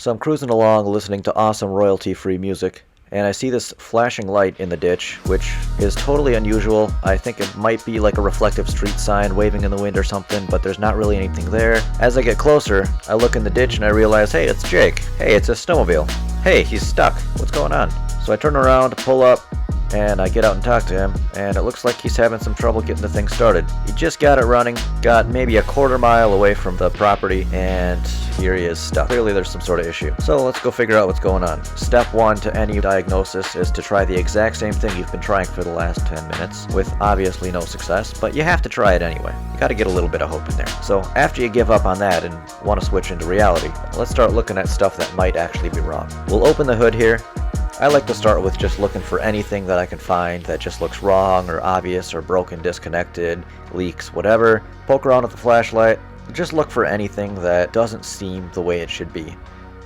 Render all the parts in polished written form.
So I'm cruising along listening to awesome royalty-free music, and I see this flashing light in the ditch, which is totally unusual. I think it might be like a reflective street sign waving in the wind or something, but there's not really anything there. As I get closer, I look in the ditch and I realize, hey, it's Jake. Hey, it's a snowmobile. Hey, he's stuck. What's going on? So I turn around, pull up, and I get out and talk to him, and it looks like he's having some trouble getting the thing started. He just got it running, got maybe a quarter mile away from the property, and here he is stuck. Clearly there's some sort of issue. So let's go figure out what's going on. Step one to any diagnosis is to try the exact same thing you've been trying for the last 10 minutes, with obviously no success, but you have to try it anyway. You gotta get a little bit of hope in there. So after you give up on that and want to switch into reality, let's start looking at stuff that might actually be wrong. We'll open the hood here. I like to start with just looking for anything that I can find that just looks wrong or obvious or broken, disconnected, leaks, whatever. Poke around with the flashlight. Just look for anything that doesn't seem the way it should be.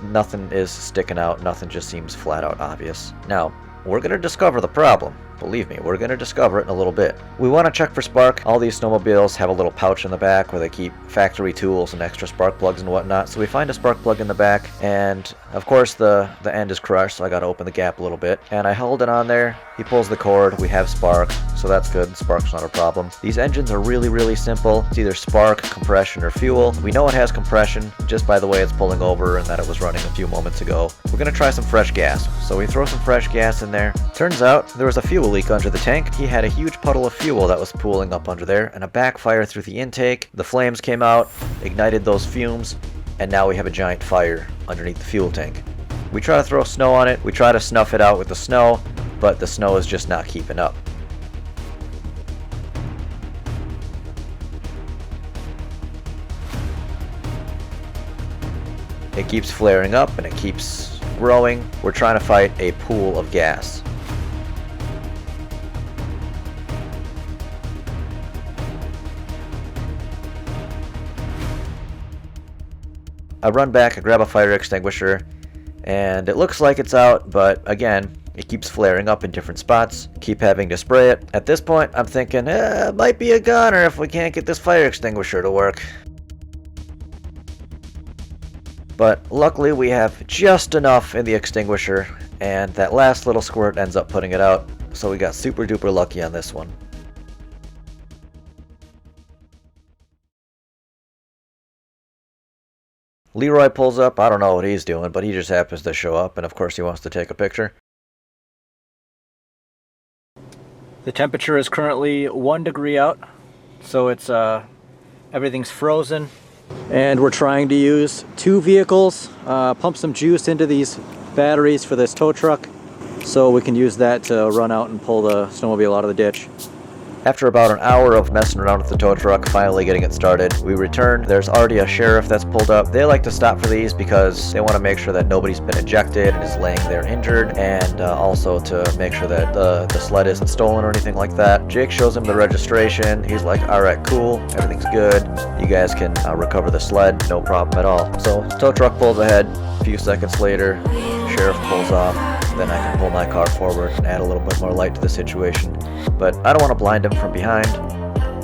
Nothing is sticking out, nothing just seems flat out obvious. Now, we're going to discover the problem. Believe me, we're going to discover it in a little bit. We want to check for spark. All these snowmobiles have a little pouch in the back where they keep factory tools and extra spark plugs and whatnot. So we find a spark plug in the back, and of course the end is crushed, so I got to open the gap a little bit. And I hold it on there. He pulls the cord. We have spark, so that's good. Spark's not a problem. These engines are really, really simple. It's either spark, compression, or fuel. We know it has compression just by the way it's pulling over and that it was running a few moments ago. We're going to try some fresh gas. So we throw some fresh gas in there. Turns out there was a fuel leak under the tank. He had a huge puddle of fuel that was pooling up under there, and a backfire through the intake. The flames came out, ignited those fumes, and now we have a giant fire underneath the fuel tank. We try to throw snow on it. We try to snuff it out with the snow, but the snow is just not keeping up. It keeps flaring up and it keeps growing. We're trying to fight a pool of gas. I run back, I grab a fire extinguisher, and it looks like it's out, but again, it keeps flaring up in different spots. Keep having to spray it. At this point, I'm thinking, it might be a goner if we can't get this fire extinguisher to work. But luckily, we have just enough in the extinguisher, and that last little squirt ends up putting it out, so we got super duper lucky on this one. Leroy pulls up. I don't know what he's doing, but he just happens to show up, and of course he wants to take a picture. The temperature is currently 1 degree out, so it's everything's frozen. And we're trying to use 2 vehicles, pump some juice into these batteries for this tow truck, so we can use that to run out and pull the snowmobile out of the ditch. After about an hour of messing around with the tow truck, finally getting it started, we return. There's already a sheriff that's pulled up. They like to stop for these because they want to make sure that nobody's been ejected and is laying there injured, and also to make sure that the sled isn't stolen or anything like that. Jake shows him the registration. He's like, alright, cool, everything's good. You guys can recover the sled, no problem at all. So tow truck pulls ahead. A few seconds later, sheriff pulls off. Then I can pull my car forward and add a little bit more light to the situation. But I don't want to blind him from behind,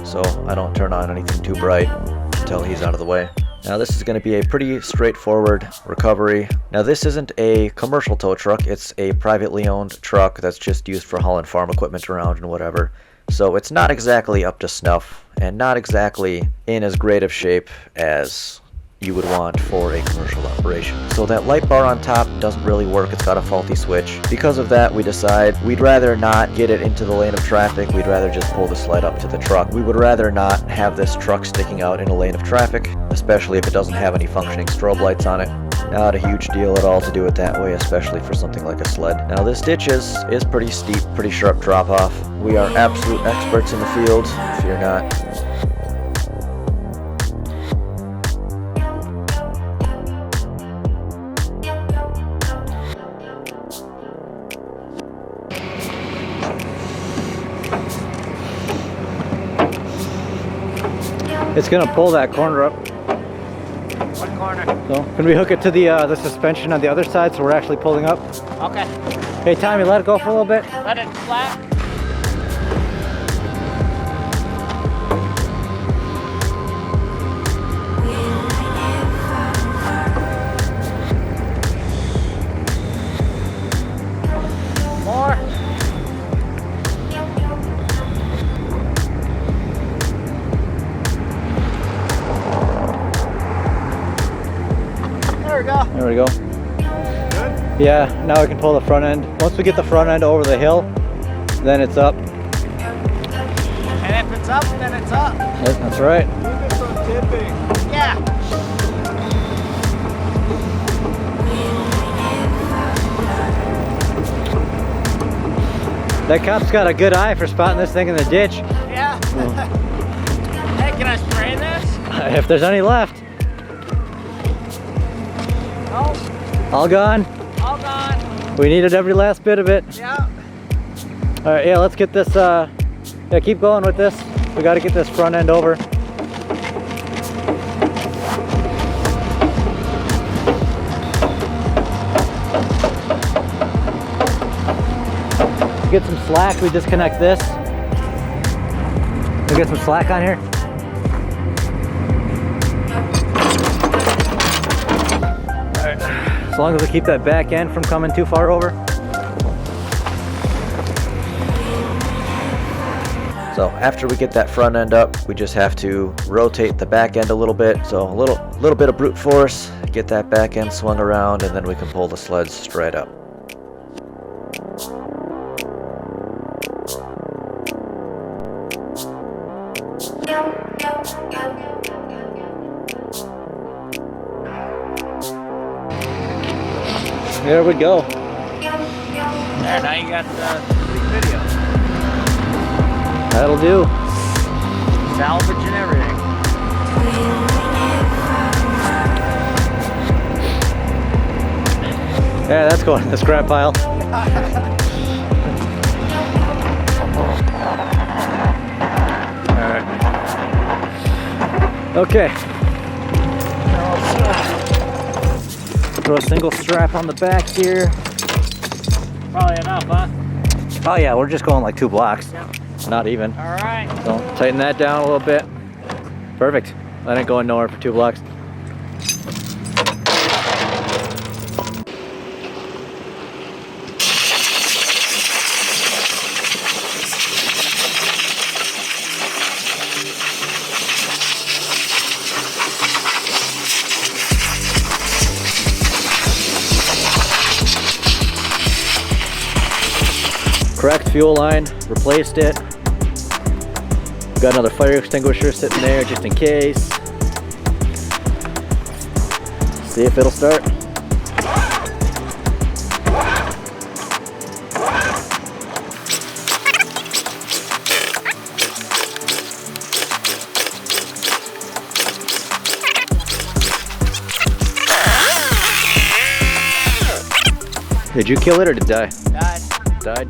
so I don't turn on anything too bright until he's out of the way. Now this is going to be a pretty straightforward recovery. Now this isn't a commercial tow truck, it's a privately owned truck that's just used for hauling farm equipment around and whatever. So it's not exactly up to snuff, and not exactly in as great of shape as you would want for a commercial operation. So that light bar on top doesn't really work, it's got a faulty switch. Because of that, we decide we'd rather not get it into the lane of traffic, we'd rather just pull the sled up to the truck. We would rather not have this truck sticking out in a lane of traffic, especially if it doesn't have any functioning strobe lights on it. Not a huge deal at all to do it that way, especially for something like a sled. Now this ditch is pretty steep, pretty sharp drop off. We are absolute experts in the field, if you're not. It's gonna pull that corner up. What corner? So, can we hook it to the suspension on the other side so we're actually pulling up? Okay. Hey Tommy, let it go for a little bit. Let it flat. go. There we go. Good. Yeah, now we can pull the front end. Once we get the front end over the hill, then it's up. And if it's up, then it's up. That's right. Keep it from tipping. Yeah. That cop's got a good eye for spotting this thing in the ditch. Yeah. Hey, can I spray this? If there's any left. No. All gone. All gone. We needed every last bit of it. Yeah. All right, yeah, let's get this, yeah, keep going with this. We got to get this front end over. Get some slack, we disconnect this. We get some slack on here. All right, as long as we keep that back end from coming too far over. So after we get that front end up, we just have to rotate the back end a little bit. So a little bit of brute force, get that back end swung around, and then we can pull the sleds straight up. There we go. There, now you got the video. That'll do. Salvage and everything. Yeah, that's going in the scrap pile. Alright. Okay. Throw a single strap on the back here. Probably enough, huh? Oh yeah, we're just going like 2 blocks. Yep. Not even. All right. So tighten that down a little bit. Perfect. That ain't going nowhere for 2 blocks. Cracked fuel line, replaced it. Got another fire extinguisher sitting there just in case. See if it'll start. Did you kill it or did it die? Died. Died?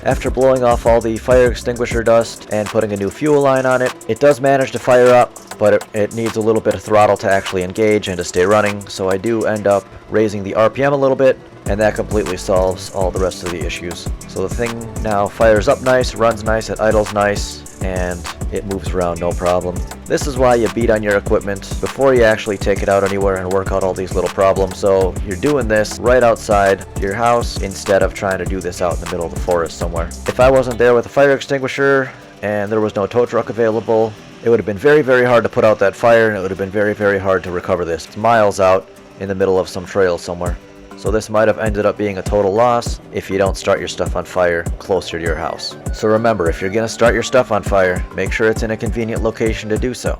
After blowing off all the fire extinguisher dust and putting a new fuel line on it, it does manage to fire up, but it needs a little bit of throttle to actually engage and to stay running, so I do end up raising the RPM a little bit, and that completely solves all the rest of the issues. So the thing now fires up nice, runs nice, it idles nice, and it moves around no problem. This is why you beat on your equipment before you actually take it out anywhere and work out all these little problems. So you're doing this right outside your house instead of trying to do this out in the middle of the forest somewhere. If I wasn't there with a fire extinguisher and there was no tow truck available, it would have been very, very hard to put out that fire, and it would have been very, very hard to recover this. It's miles out in the middle of some trail somewhere. So this might have ended up being a total loss if you don't start your stuff on fire closer to your house. So remember, if you're going to start your stuff on fire, make sure it's in a convenient location to do so.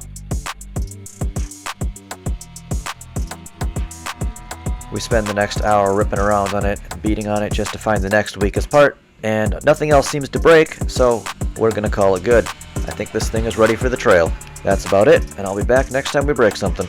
We spend the next hour ripping around on it, beating on it just to find the next weakest part, and nothing else seems to break, so we're going to call it good. I think this thing is ready for the trail. That's about it, and I'll be back next time we break something.